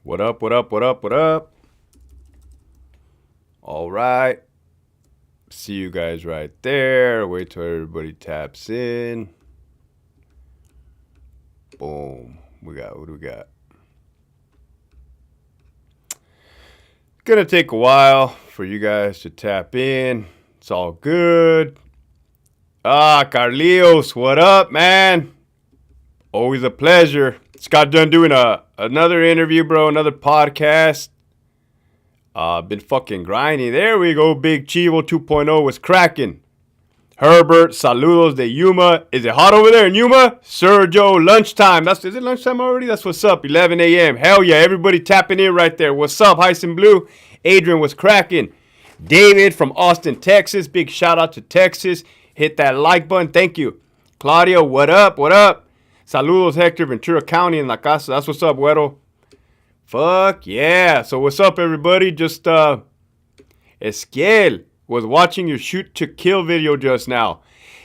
What up, what up, what up, what up? All right. See you guys right there. Wait till everybody taps in. Boom. What do we got? Gonna take a while for you guys to tap in. It's all good. Carlios, what up, man? Always a pleasure. Just got done doing another interview, bro, another podcast. Been fucking grinding. There we go. Big Chivo 2.0 was cracking. Herbert, saludos de Yuma. Is it hot over there in Yuma? Sergio, lunchtime. Is it lunchtime already? That's what's up. 11 a.m. Hell yeah. Everybody tapping in right there. What's up, Heisen Blue? Adrian was cracking. David from Austin, Texas. Big shout out to Texas. Hit that like button. Thank you. Claudio, what up? What up? Saludos, Hector, Ventura County in La Casa. That's what's up, Güero. Fuck yeah. So what's up, everybody? Just, Esquiel was watching your shoot to kill video just now.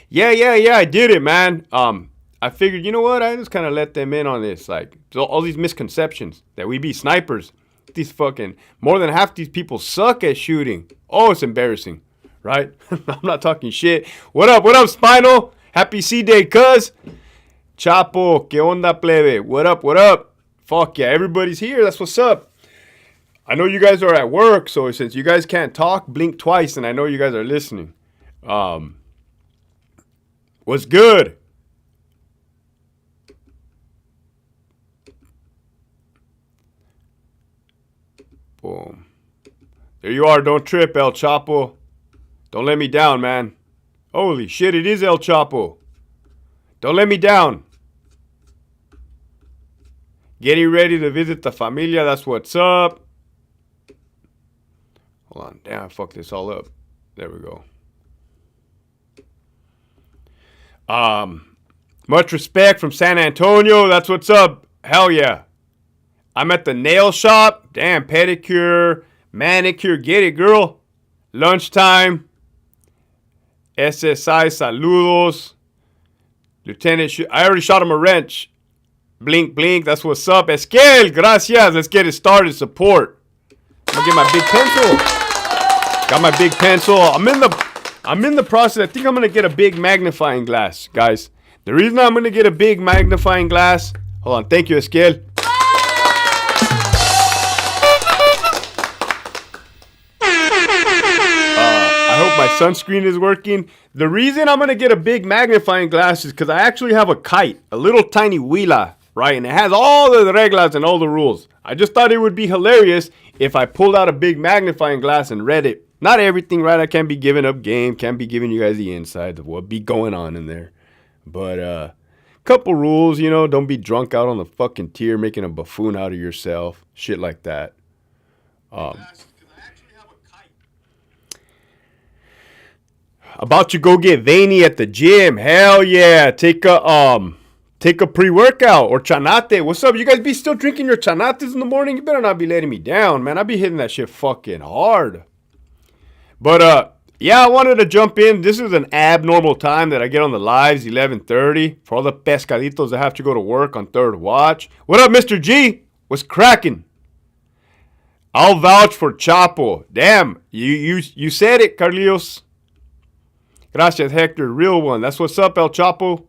Yeah, I did it, man. I figured, you know what? I just kind of let them in on this. Like, all these misconceptions that we be snipers. These fucking, more than half these people suck at shooting. Oh, it's embarrassing, right? I'm not talking shit. What up, Spinal? Happy C-Day, cuz. Chapo, que onda, plebe? What up? Fuck yeah, everybody's here. That's what's up. I know you guys are at work, so since you guys can't talk, blink twice, and I know you guys are listening. What's good? Boom. There you are. Don't trip, El Chapo. Don't let me down, man. Holy shit, it is El Chapo. Don't let me down. Getting ready to visit the familia. That's what's up. Hold on. Damn, I fucked this all up. There we go. Much respect from San Antonio. That's what's up. Hell yeah. I'm at the nail shop. Damn, pedicure, manicure. Get it, girl. Lunchtime. SSI, saludos. Lieutenant, I already shot him a wrench. Blink, blink. That's what's up. Esquiel, gracias. Let's get it started. Support. I'm gonna get my big pencil. Got my big pencil. I'm in the process. I think I'm gonna get a big magnifying glass, guys. The reason I'm gonna get a big magnifying glass. Hold on. Thank you, Esquiel. I hope my sunscreen is working. The reason I'm gonna get a big magnifying glass is because I actually have a kite, a little tiny huila, right? And it has all the reglas and all the rules. I just thought it would be hilarious if I pulled out a big magnifying glass and read it. Not everything, right? I can't be giving up game. Can't be giving you guys the inside of what be going on in there. But, couple rules, you know. Don't be drunk out on the fucking tier making a buffoon out of yourself. Shit like that. About to go get veiny at the gym. Hell yeah. Take a pre-workout or chanate. What's up? You guys be still drinking your chanates in the morning? You better not be letting me down, man. I be hitting that shit fucking hard. But, yeah, I wanted to jump in. This is an abnormal time that I get on the lives, 11:30. For all the pescaditos that have to go to work on third watch. What up, Mr. G? What's cracking? I'll vouch for Chapo. Damn, you said it, Carlios. Gracias, Hector. Real one. That's what's up, El Chapo.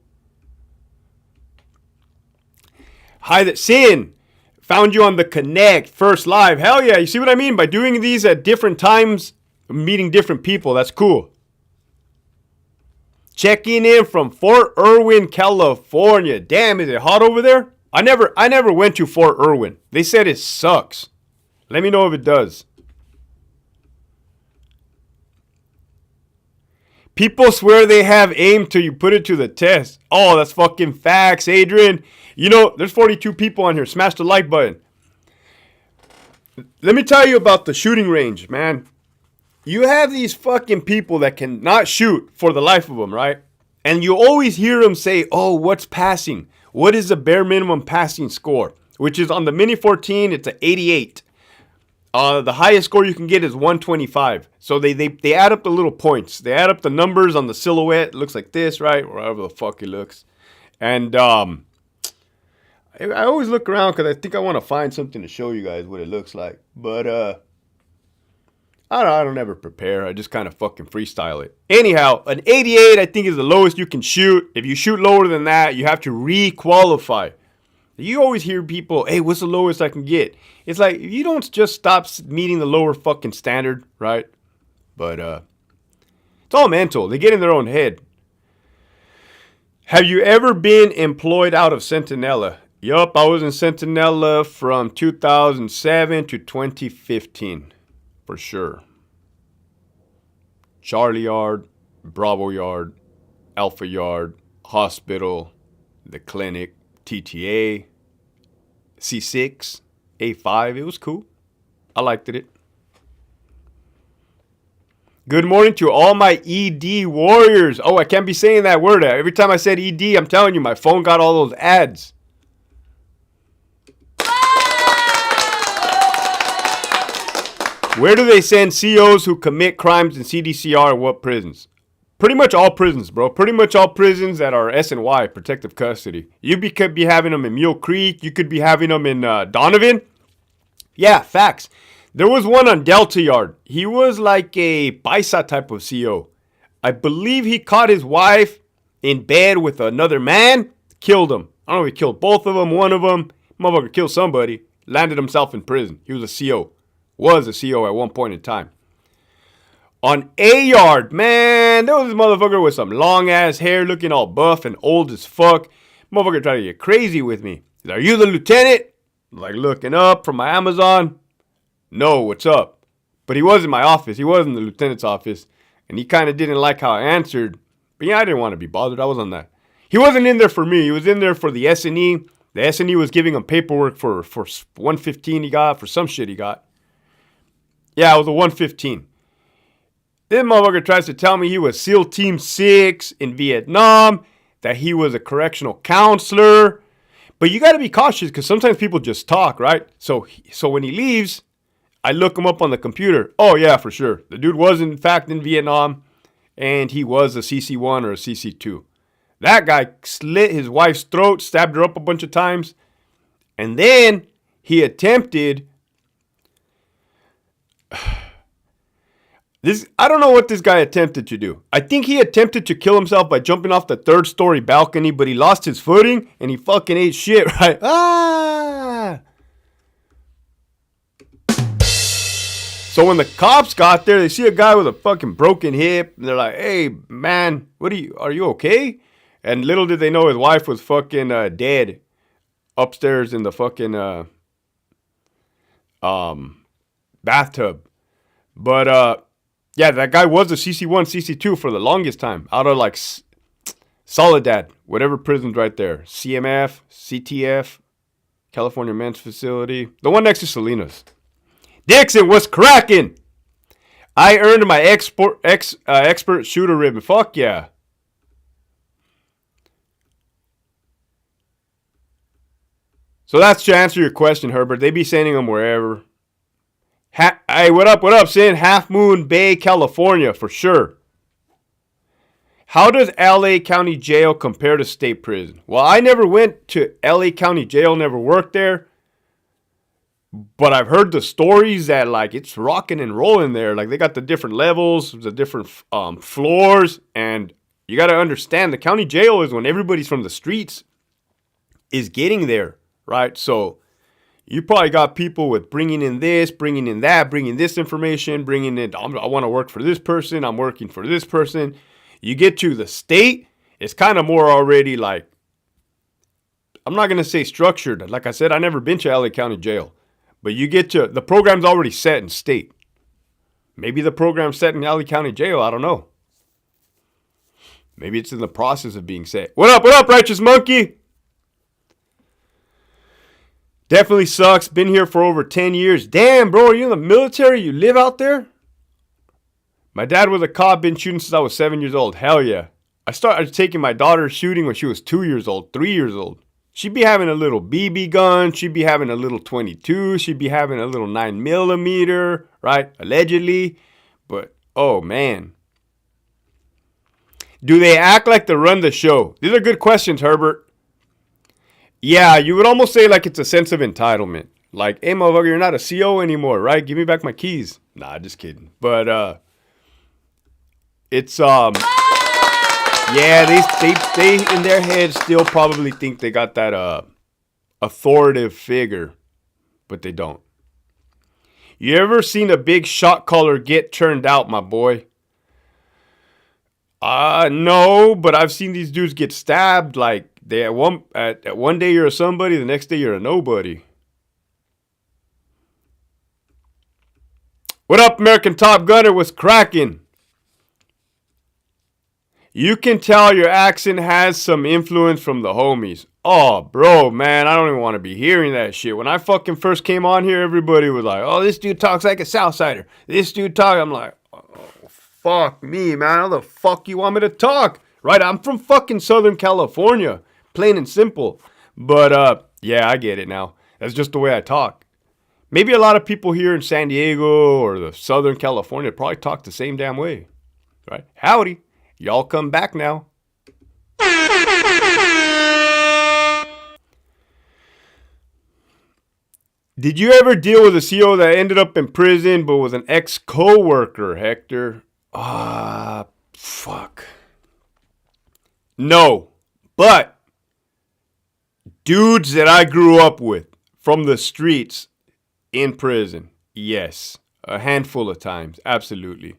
Hi, Sin. Found you on the Connect first live. Hell yeah. You see what I mean? By doing these at different times, meeting different people. That's cool. Checking in from Fort Irwin, California. Damn, is it hot over there? I never went to Fort Irwin. They said it sucks. Let me know if it does. People swear they have aim till you put it to the test. Oh, that's fucking facts, Adrian. You know, there's 42 people on here. Smash the like button. Let me tell you about the shooting range, man. You have these fucking people that cannot shoot for the life of them, right? And you always hear them say, oh, what's passing? What is the bare minimum passing score? Which is on the Mini 14, it's an 88. The highest score you can get is 125. So they add up the little points. They add up the numbers on the silhouette. It looks like this, right? Or however the fuck it looks. And I always look around because I think I want to find something to show you guys what it looks like. But I don't ever prepare. I just kind of fucking freestyle it. Anyhow, an 88 I think is the lowest you can shoot. If you shoot lower than that, you have to re-qualify. You always hear people, hey, what's the lowest I can get? It's like, you don't just stop meeting the lower fucking standard, right? But it's all mental. They get in their own head. Have you ever been employed out of Centinela? Yup, I was in Centinela from 2007 to 2015. For sure. Charlie Yard, Bravo Yard, Alpha Yard, Hospital, the clinic, TTA, C6, A5. It was cool. I liked it. Good morning to all my ED warriors. Oh, I can't be saying that word. Every time I said ED, I'm telling you, my phone got all those ads. Where do they send COs who commit crimes in CDCR and what prisons? Pretty much all prisons, bro. Pretty much all prisons that are S&Y, protective custody. You could be having them in Mule Creek. You could be having them in Donovan. Yeah, facts. There was one on Delta Yard. He was like a Paisa type of CO. I believe he caught his wife in bed with another man, killed him. I don't know if he killed both of them, one of them. Motherfucker killed somebody, landed himself in prison. He was a CO. Was a CO at one point in time. On A Yard, man, there was this motherfucker with some long ass hair looking all buff and old as fuck. Motherfucker tried to get crazy with me. He's like, are you the lieutenant? Like looking up from my Amazon. No, what's up? But he was in my office. He was in the lieutenant's office. And he kind of didn't like how I answered. But yeah, I didn't want to be bothered. I was on that. He wasn't in there for me. He was in there for the S&E. The S&E was giving him paperwork for 115 he got, for some shit he got. Yeah, it was a 115. This motherfucker tries to tell me he was SEAL Team 6 in Vietnam, that he was a correctional counselor. But you got to be cautious because sometimes people just talk, right? So when he leaves, I look him up on the computer. Oh, yeah, for sure. The dude was, in fact, in Vietnam, and he was a CC1 or a CC2. That guy slit his wife's throat, stabbed her up a bunch of times, and then he attempted... I don't know what this guy attempted to do. I think he attempted to kill himself by jumping off the 3rd-story balcony, but he lost his footing and he fucking ate shit, right? So when the cops got there, they see a guy with a fucking broken hip, and they're like, "Hey, man, are you okay?" And little did they know his wife was fucking dead upstairs in the fucking bathtub. But yeah, that guy was a CC1, CC2 for the longest time. Out of like Soledad, whatever prison's right there. CMF, CTF, California Men's Facility. The one next to Salinas. Dixon, what's cracking? I earned my expert shooter ribbon. Fuck yeah. So that's to answer your question, Herbert. They be sending them wherever. Hey, what up, Sin? Half Moon Bay, California, for sure. How does LA County Jail compare to state prison? Well, I never went to LA County Jail, never worked there. But I've heard the stories that, like, it's rocking and rolling there. Like, they got the different levels, the different floors. And you got to understand, the county jail is when everybody's from the streets is getting there, right? So you probably got people with bringing in this, bringing in that, bringing this information, bringing in, I want to work for this person, I'm working for this person. You get to the state, it's kind of more already like, I'm not going to say structured. Like I said, I never been to LA County Jail. But you get to, the program's already set in state. Maybe the program's set in LA County Jail, I don't know. Maybe it's in the process of being set. What up, Righteous Monkey? Definitely sucks. Been here for over 10 years. Damn, bro, are you in the military? You live out there? My dad was a cop, been shooting since I was 7 years old. Hell yeah. I started taking my daughter shooting when she was 2 years old, 3 years old. She'd be having a little BB gun. She'd be having a little 22. She'd be having a little 9mm, right? Allegedly. But, oh, man. Do they act like they run the show? These are good questions, Herbert. Yeah, you would almost say like it's a sense of entitlement. Like, hey, motherfucker, you're not a CO anymore, right? Give me back my keys. Nah, just kidding. But it's yeah, they in their heads still probably think they got that authoritative figure, but they don't. You ever seen a big shot caller get turned out, my boy? No, but I've seen these dudes get stabbed. Like they at one day you're a somebody, the next day you're a nobody. What up, American Top Gunner? What's cracking? You can tell your accent has some influence from the homies. Oh, bro, man, I don't even want to be hearing that shit. When I fucking first came on here, everybody was like, oh, this dude talks like a Southsider. This dude talks. I'm like, oh, fuck me, man. How the fuck you want me to talk? Right? I'm from fucking Southern California. Plain and simple. But, yeah, I get it now. That's just the way I talk. Maybe a lot of people here in San Diego or the Southern California probably talk the same damn way. Right? Howdy. Y'all come back now. Did you ever deal with a CO that ended up in prison but was an ex-coworker, Hector? Fuck. No. But dudes that I grew up with from the streets in prison, yes. A handful of times, absolutely.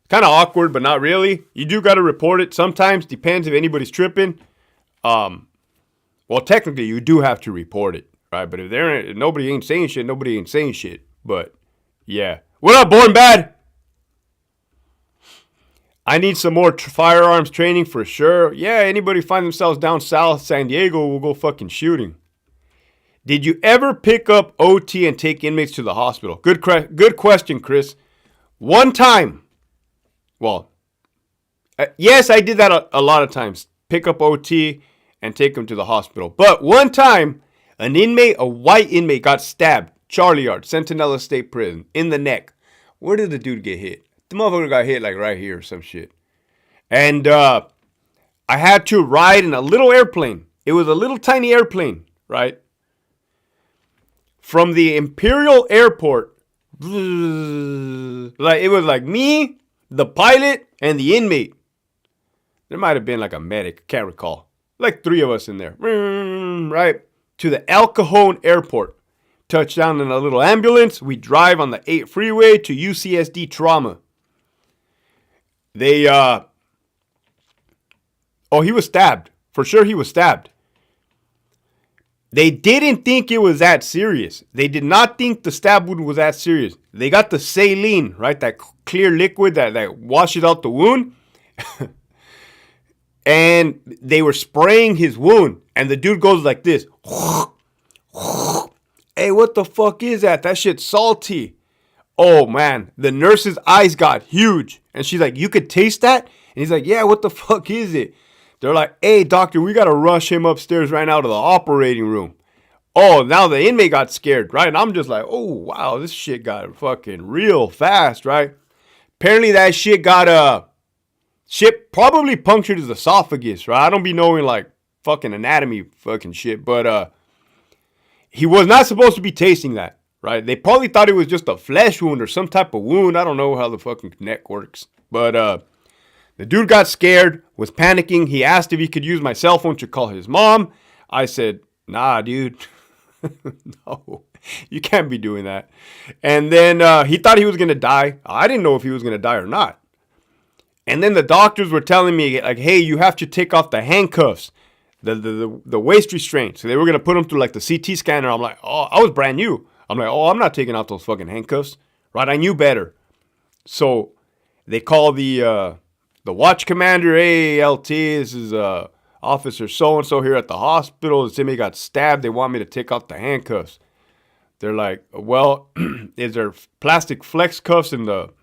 Kind of awkward, but not really. You do got to report it. Sometimes, depends if anybody's tripping. Well, technically, you do have to report it, right? But if nobody ain't saying shit, nobody ain't saying shit. But, yeah. What up, Born Bad? I need some more firearms training for sure. Yeah, anybody find themselves down south San Diego will go fucking shooting. Did you ever pick up OT and take inmates to the hospital? Good question, Chris. One time. Well, yes, I did that a lot of times. Pick up OT and take them to the hospital. But one time, an inmate, a white inmate, got stabbed. Charlie Yard, Centinela State Prison, in the neck. Where did the dude get hit? The motherfucker got hit like right here or some shit. And I had to ride in a little airplane. It was a little tiny airplane, right? From the Imperial Airport. Like it was like me, the pilot, and the inmate. There might have been like a medic, can't recall. Like 3 of us in there. Right? To the El Cajon Airport. Touchdown in a little ambulance. We drive on the 8 freeway to UCSD Trauma. He was stabbed. For sure he was stabbed. They didn't think it was that serious. They did not think the stab wound was that serious. They got the saline, right? That clear liquid that washes out the wound. And they were spraying his wound. And the dude goes like this. Hey, what the fuck is that? That shit's salty. Oh, man. The nurse's eyes got huge. And she's like, you could taste that? And he's like, yeah, what the fuck is it? They're like, hey, doctor, we got to rush him upstairs right now to the operating room. Oh, now the inmate got scared, right? And I'm just like, oh, wow, this shit got fucking real fast, right? Apparently that shit got, shit probably punctured his esophagus, right? I don't be knowing, like, fucking anatomy fucking shit. But he was not supposed to be tasting that, right? They probably thought it was just a flesh wound or some type of wound. I don't know how the fucking neck works. But the dude got scared, was panicking. He asked if he could use my cell phone to call his mom. I said, nah, dude. No, you can't be doing that. And then he thought he was going to die. I didn't know if he was going to die or not. And then the doctors were telling me, like, hey, you have to take off the handcuffs, the waist restraint. So they were going to put him through, like, the CT scanner. I'm like, oh, I was brand new. I'm like, oh, I'm not taking off those fucking handcuffs. Right? I knew better. So they call the watch commander. Hey, LT, this is Officer so-and-so here at the hospital. This inmate got stabbed. They want me to take off the handcuffs. They're like, well, is there plastic flex cuffs in the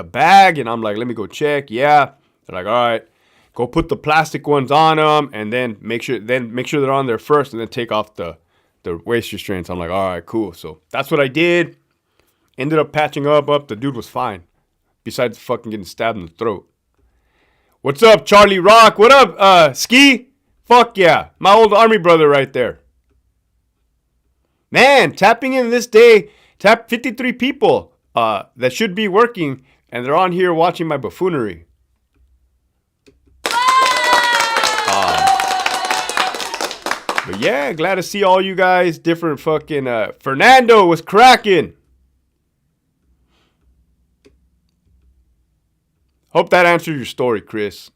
bag? And I'm like, let me go check. Yeah. They're like, all right, go put the plastic ones on them and then make sure they're on there first and then take off the waist restraints. I'm like, all right, cool. So that's what I did. Ended up patching up. The dude was fine. Besides fucking getting stabbed in the throat. What's up, Charlie Rock? What up, Ski? Fuck yeah. My old army brother right there. Man, tapping in this day, tap 53 people that should be working, and they're on here watching my buffoonery. But yeah, glad to see all you guys. Different fucking Fernando was cracking. Hope that answered your story, Chris.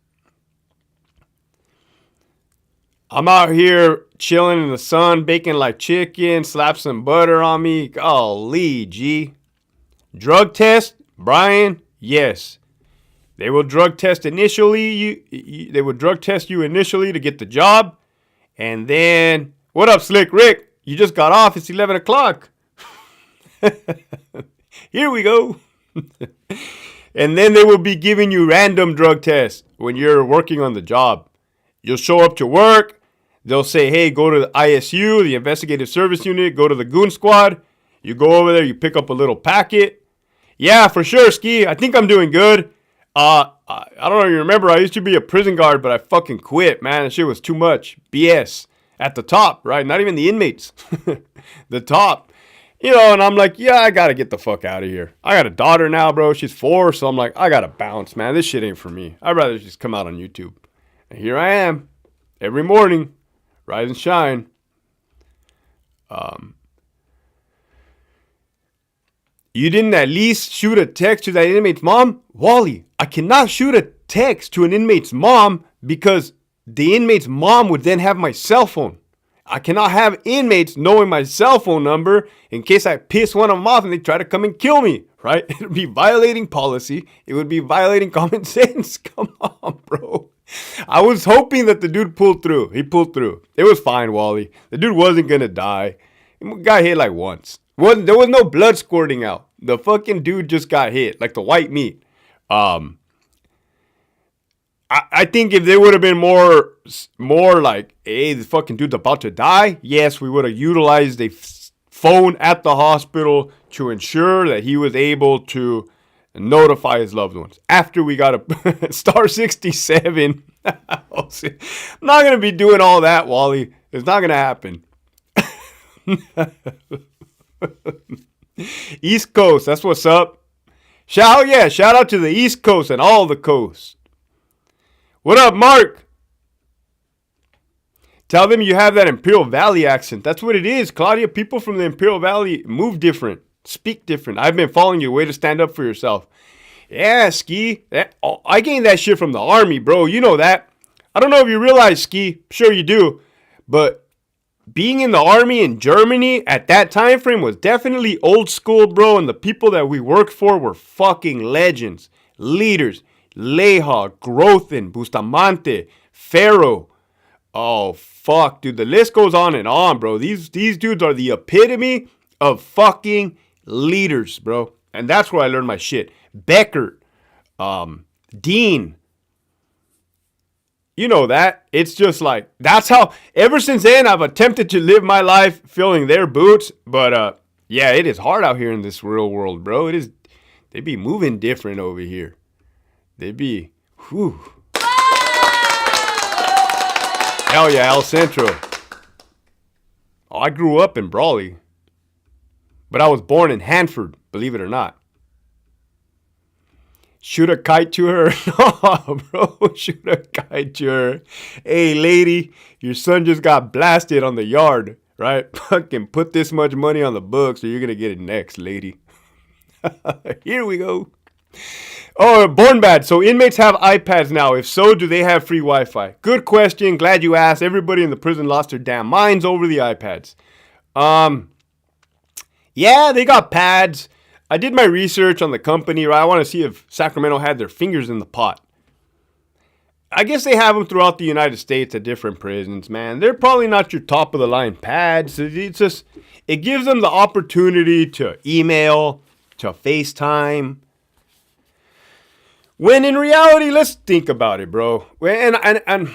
I'm out here chilling in the sun, baking like chicken, slap some butter on me. Golly, G. Drug test, Brian? Yes. They will drug test initially. They will drug test you initially to get the job. And then, what up, Slick Rick? You just got off. It's 11 o'clock. Here we go. And then they will be giving you random drug tests when you're working on the job. You'll show up to work. They'll say, hey, go to the ISU, the Investigative Service Unit. Go to the Goon Squad. You go over there. You pick up a little packet. Yeah, for sure, Ski. I think I'm doing good. I don't know if you remember, I used to be a prison guard, but I fucking quit, man. That shit was too much. BS. At the top, right? Not even the inmates. The top. You know, and I'm like, yeah, I gotta get the fuck out of here. I got a daughter now, bro. She's 4, so I'm like, I gotta bounce, man. This shit ain't for me. I'd rather just come out on YouTube. And here I am. Every morning. Rise and shine. You didn't at least shoot a text to that inmate's mom? Wally, I cannot shoot a text to an inmate's mom because the inmate's mom would then have my cell phone. I cannot have inmates knowing my cell phone number in case I piss one of them off and they try to come and kill me, right? It would be violating policy. It would be violating common sense. Come on, bro. I was hoping that the dude pulled through. He pulled through. It was fine, Wally. The dude wasn't going to die. Got hit like once. There was no blood squirting out. The fucking dude just got hit, like the white meat. I think if they would have been more like, hey, this fucking dude's about to die, yes, we would have utilized a phone at the hospital to ensure that he was able to notify his loved ones. After we got a star 67, I'm not going to be doing all that, Wally. It's not going to happen. East Coast, that's what's up. Shout out to the East Coast and all the coasts. What up, Mark? Tell them you have that Imperial Valley accent. That's what it is, Claudia. People from the Imperial Valley move different, speak different. I've been following you. Way to stand up for yourself. Yeah, Ski. I gained that shit from the army, bro. You know that. I don't know if you realize, Ski. Sure you do. But being in the army in Germany at that time frame was definitely old school, bro. And the people that we worked for were fucking legends, leaders. Leha, Grothin, Bustamante, Pharaoh. Oh, fuck, dude. The list goes on and on, bro. These dudes are the epitome of fucking leaders, bro. And that's where I learned my shit. Beckert, Dean. You know that. It's just like, that's how, ever since then, I've attempted to live my life filling their boots. But, yeah, it is hard out here in this real world, bro. It is, they be moving different over here. They be, whew. Hell yeah, El Centro. Oh, I grew up in Brawley. But I was born in Hanford, believe it or not. Shoot a kite to her? No, bro, shoot a kite to her. Hey, lady, your son just got blasted on the yard, right? Fucking put this much money on the books or you're going to get it next, lady. Here we go. Oh, Born Bad. So inmates have iPads now. If so, do they have free Wi-Fi? Good question. Glad you asked. Everybody in the prison lost their damn minds over the iPads. Yeah, they got pads. I did my research on the company, right? I want to see if Sacramento had their fingers in the pot. I guess they have them throughout the United States at different prisons, man. They're probably not your top of the line pads. It's just, it gives them the opportunity to email, to FaceTime. When in reality, let's think about it, bro. And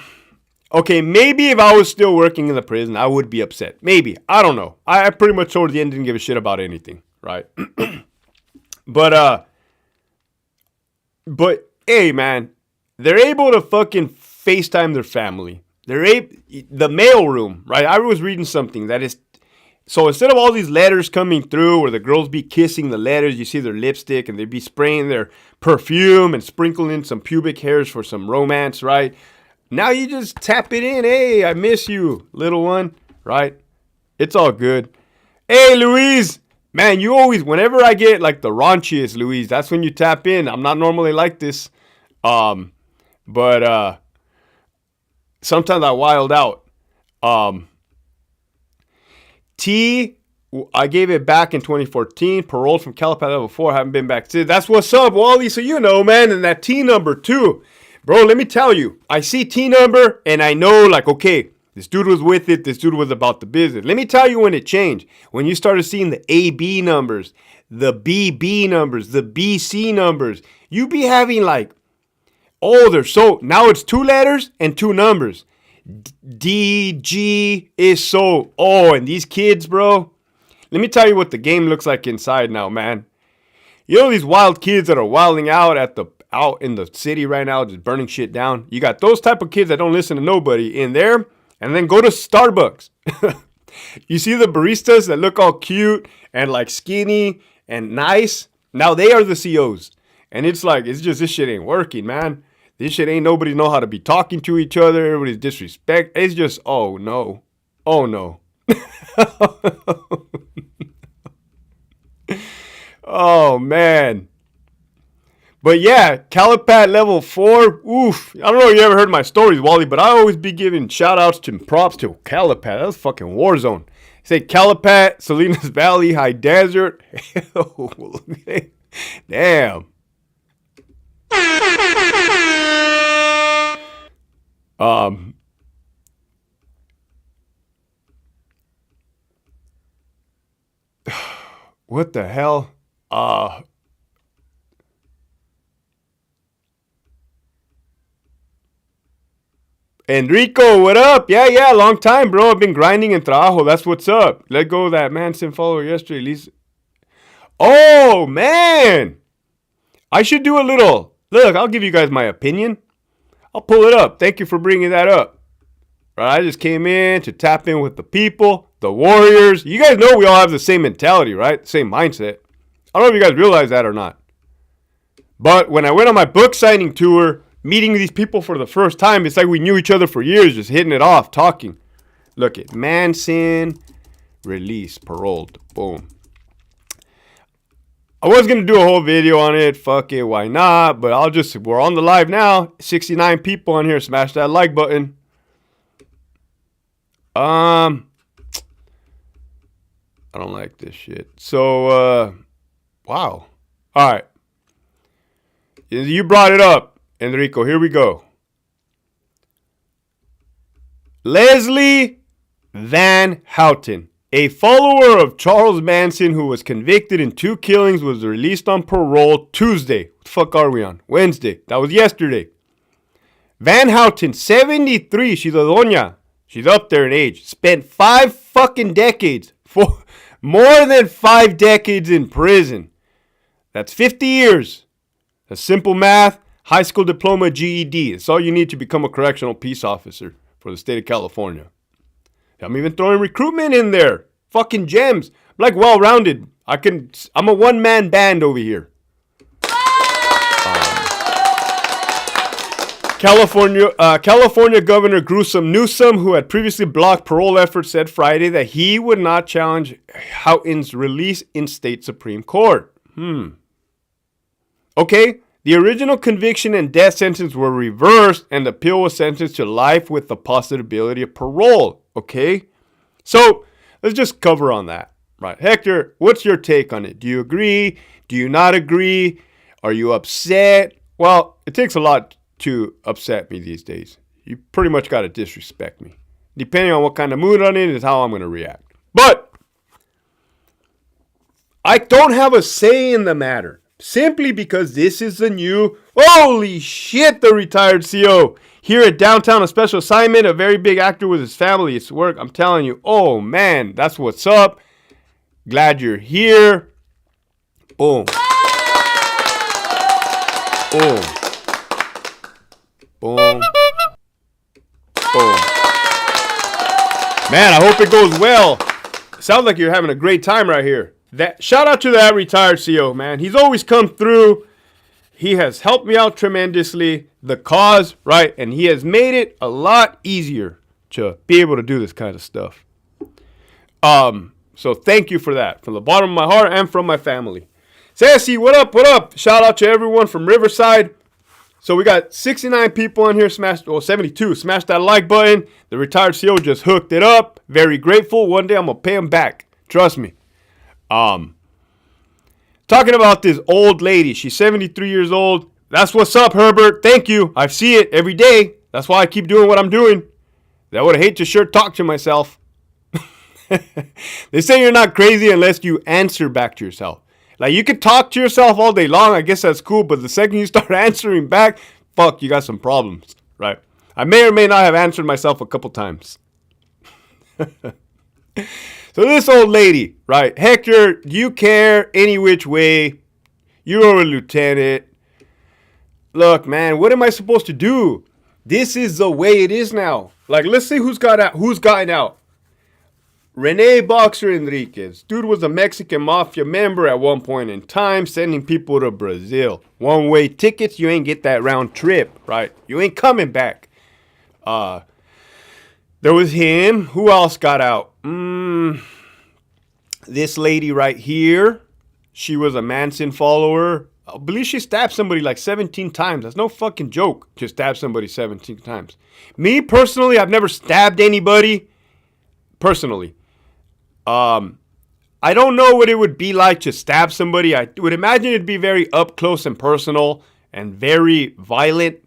okay, maybe if I was still working in the prison, I would be upset. Maybe. I don't know. I pretty much towards the end didn't give a shit about anything, right? But hey, man, they're able to fucking FaceTime their family. the mail room, right? I was reading something that is, so instead of all these letters coming through where the girls be kissing the letters, you see their lipstick and they be spraying their perfume and sprinkling some pubic hairs for some romance, right? Now you just tap it in. Hey, I miss you, little one, right? It's all good. Hey, Louise, man, you always, whenever I get like the raunchiest, Louise, that's when you tap in. I'm not normally like this. But sometimes I wild out. I gave it back in 2014. Paroled from Calipat level 4. Haven't been back since. That's what's up, Wally. So you know, man. And that T number too. Bro, let me tell you. I see T number and I know like, okay, this dude was with it. This dude was about the business. Let me tell you when it changed. When you started seeing the AB numbers, the BB numbers, the BC numbers. You be having like, oh, they're so, now it's 2 letters and 2 numbers. DG is so, oh, and these kids, bro. Let me tell you what the game looks like inside now, man. You know these wild kids that are wilding out out in the city right now, just burning shit down. You got those type of kids that don't listen to nobody in there, and then go to Starbucks. You see the baristas that look all cute and like skinny and nice. Now they are the COs, and it's like it's just this shit ain't working, man. This shit ain't nobody know how to be talking to each other. Everybody's disrespect. It's just, oh no. Oh no. Oh man. But yeah, Calipat level 4. Oof. I don't know if you ever heard my stories, Wally, but I always be giving shout outs to props to Calipat. That's fucking war zone. Say Calipat, Salinas Valley, High Desert. Damn. What the hell? Enrico, what up? Yeah, long time, bro. I've been grinding in trabajo. That's what's up. Let go of that Manson follower yesterday. Lisa. Oh, man. I should do a little. Look, I'll give you guys my opinion. I'll pull it up. Thank you for bringing that up. Right, I just came in to tap in with the people, the warriors. You guys know we all have the same mentality, right? Same mindset. I don't know if you guys realize that or not. But when I went on my book signing tour, meeting these people for the first time, it's like we knew each other for years, just hitting it off, talking. Look at Manson, release, paroled, boom. I was going to do a whole video on it. Fuck it, why not? But we're on the live now. 69 people on here. Smash that like button. I don't like this shit. So, wow. All right. You brought it up, Enrico. Here we go. Leslie Van Houten, a follower of Charles Manson who was convicted in 2 killings, was released on parole Tuesday. What the fuck are we on? Wednesday. That was yesterday. Van Houten, 73. She's a doña. She's up there in age. Spent 5 fucking decades. More than 5 decades in prison. That's 50 years. That's simple math. High school diploma, GED. It's all you need to become a correctional peace officer for the state of California. I'm even throwing recruitment in there. Fucking gems. I'm like well-rounded. I'm a one-man band over here. California Governor Newsom, who had previously blocked parole efforts, said Friday that he would not challenge Houghton's release in state Supreme Court. Okay, the original conviction and death sentence were reversed, and the appeal was sentenced to life with the possibility of parole. Okay, so let's just cover on that. Right, Hector, what's your take on it? Do you agree? Do you not agree? Are you upset? Well, it takes a lot to upset me these days. You pretty much got to disrespect me. Depending on what kind of mood I'm in is how I'm going to react. But I don't have a say in the matter. Simply because this is the new, holy shit, the retired CO. Here at downtown, a special assignment, a very big actor with his family. It's work. I'm telling you, oh man, that's what's up. Glad you're here. Boom. Boom. Boom. Boom. Man, I hope it goes well. Sounds like you're having a great time right here. Shout out to that retired CO, man. He's always come through. He has helped me out tremendously. The cause, right? And he has made it a lot easier to be able to do this kind of stuff. So thank you for that. From the bottom of my heart and from my family. Sassy, what up? What up? Shout out to everyone from Riverside. So we got 69 people in here, 72. Smash that like button. The retired CO just hooked it up. Very grateful. One day I'm going to pay him back. Trust me. Talking about this old lady. She's 73 years old. That's what's up, Herbert. Thank you. I see it every day. That's why I keep doing what I'm doing. I would hate to sure talk to myself. They say you're not crazy unless you answer back to yourself. Like, you could talk to yourself all day long. I guess that's cool. But the second you start answering back, fuck, you got some problems, right? I may or may not have answered myself a couple times. So this old lady, right? Hector, do you care any which way? You're a lieutenant. Look, man, what am I supposed to do? This is the way it is now. Like, let's see who's gotten out. Rene Boxer Enriquez. Dude was a Mexican mafia member at one point in time, sending people to Brazil. One-way tickets, you ain't get that round trip, right? You ain't coming back. There was him. Who else got out? This lady right here. She was a Manson follower. I believe she stabbed somebody like 17 times. That's no fucking joke. Just stabbed somebody 17 times. Me, personally, I've never stabbed anybody. Personally. I don't know what it would be like to stab somebody. I would imagine it'd be very up close and personal and very violent.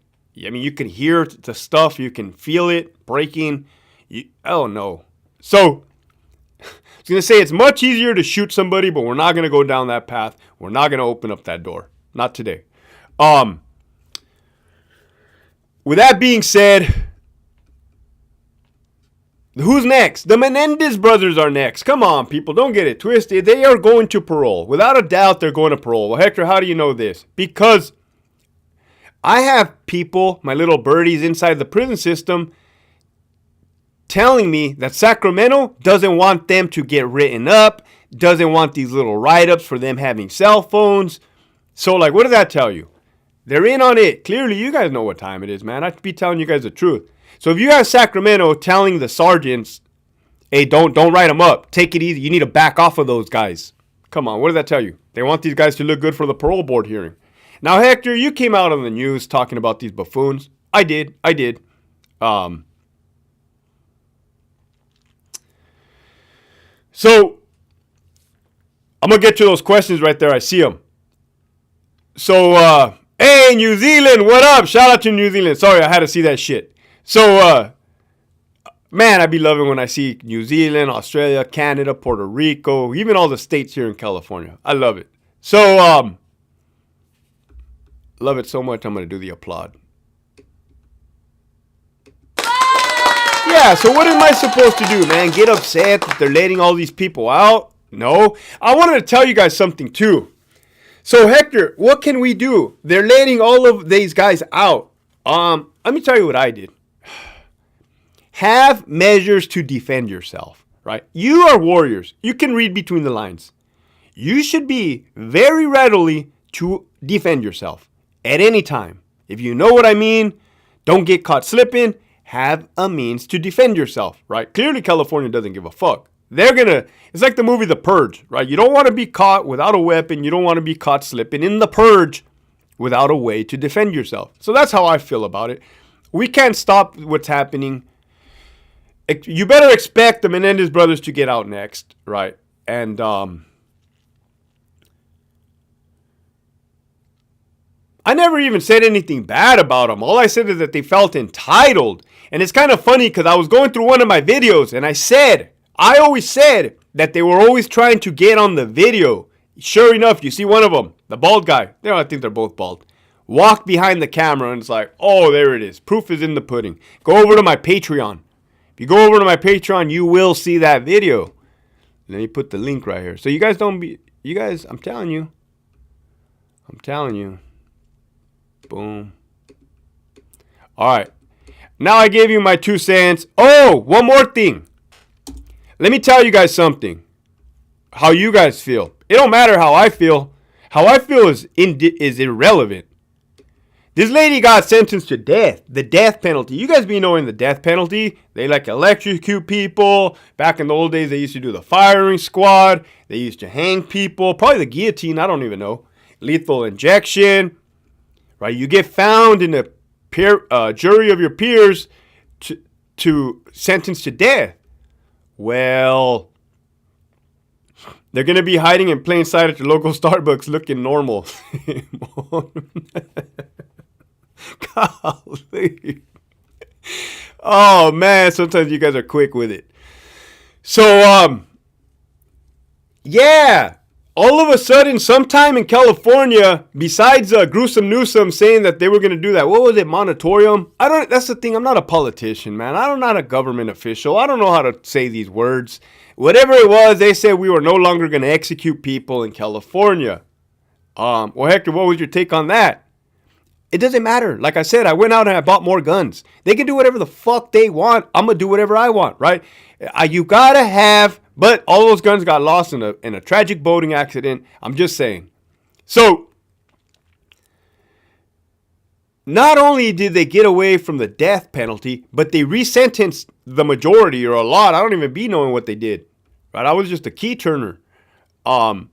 I mean, you can hear the stuff. You can feel it breaking. I don't know. So, I was going to say it's much easier to shoot somebody, but we're not going to go down that path. We're not going to open up that door. Not today. With that being said, who's next? The Menendez brothers are next. Come on, people. Don't get it twisted. They are going to parole. Without a doubt, they're going to parole. Well, Hector, how do you know this? Because I have people, my little birdies inside the prison system, telling me that Sacramento doesn't want them to get written up, doesn't want these little write-ups for them having cell phones. So, like, what does that tell you? They're in on it. Clearly, you guys know what time it is, man. I should be telling you guys the truth. So if you have Sacramento telling the sergeants, hey, don't write them up. Take it easy. You need to back off of those guys. Come on, what does that tell you? They want these guys to look good for the parole board hearing. Now, Hector, you came out on the news talking about these buffoons. I did. So, I'm going to get to those questions right there. I see them. So, hey, New Zealand, what up? Shout out to New Zealand. Sorry, I had to see that shit. So, man, I be loving when I see New Zealand, Australia, Canada, Puerto Rico, even all the states here in California. I love it. So, love it so much, I'm going to do the applaud. Yeah, so what am I supposed to do, man? Get upset that they're letting all these people out? No. I wanted to tell you guys something, too. So, Hector, what can we do? They're letting all of these guys out. Let me tell you what I did. Have measures to defend yourself, right? You are warriors. You can read between the lines. You should be very readily to defend yourself at any time. If you know what I mean, don't get caught slipping. Have a means to defend yourself, right? Clearly, California doesn't give a fuck. It's like the movie The Purge, right? You don't want to be caught without a weapon. You don't want to be caught slipping in The Purge without a way to defend yourself. So that's how I feel about it. We can't stop what's happening. You better expect the Menendez brothers to get out next, right? And I never even said anything bad about them. All I said is that they felt entitled. And it's kind of funny because I was going through one of my videos and I always said that they were always trying to get on the video. Sure enough, you see one of them, the bald guy. I think they're both bald. Walk behind the camera and it's like, oh, there it is. Proof is in the pudding. Go over to my Patreon. If you go over to my Patreon, you will see that video. Let me put the link right here. So you guys I'm telling you. Boom. All right. Now I gave you my 2 cents. Oh, one more thing. Let me tell you guys something. How you guys feel. It don't matter how I feel. How I feel is irrelevant. This lady got sentenced to death. The death penalty. You guys be knowing the death penalty. They like electrocute people. Back in the old days, they used to do the firing squad. They used to hang people. Probably the guillotine. I don't even know. Lethal injection. Right? You get found in a jury of your peers to sentence to death. Well, they're going to be hiding in plain sight at your local Starbucks looking normal. Golly. Oh, man. Sometimes you guys are quick with it. So, yeah. All of a sudden, sometime in California, besides Gruesome Newsom saying that they were going to do that, what was it, moratorium? That's the thing. I'm not a politician, man. I'm not a government official. I don't know how to say these words. Whatever it was, they said we were no longer going to execute people in California. Well, Hector, what was your take on that? It doesn't matter. Like I said, I went out and I bought more guns. They can do whatever the fuck they want. I'm going to do whatever I want, right? You got to have, but all those guns got lost in a tragic boating accident. I'm just saying. So, not only did they get away from the death penalty, but they resentenced the majority or a lot. I don't even be knowing what they did. Right? I was just a key turner to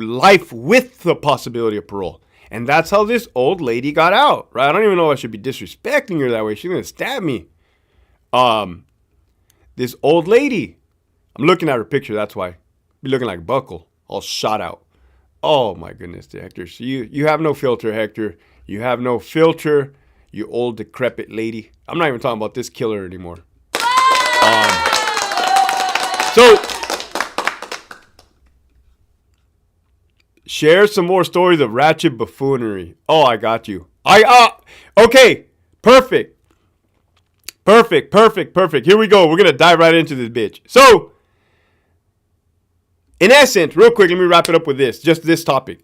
life with the possibility of parole. And that's how this old lady got out. Right? I don't even know if I should be disrespecting her that way. She's going to stab me. This old lady. I'm looking at her picture, that's why. Be looking like Buckle, all shot out. Oh my goodness, Hector. So you have no filter, Hector. You have no filter, you old decrepit lady. I'm not even talking about this killer anymore. So, share some more stories of ratchet buffoonery. Oh, I got you. Okay, perfect. Perfect. Here we go. We're going to dive right into this bitch. So, in essence, real quick, let me wrap it up with this. Just this topic.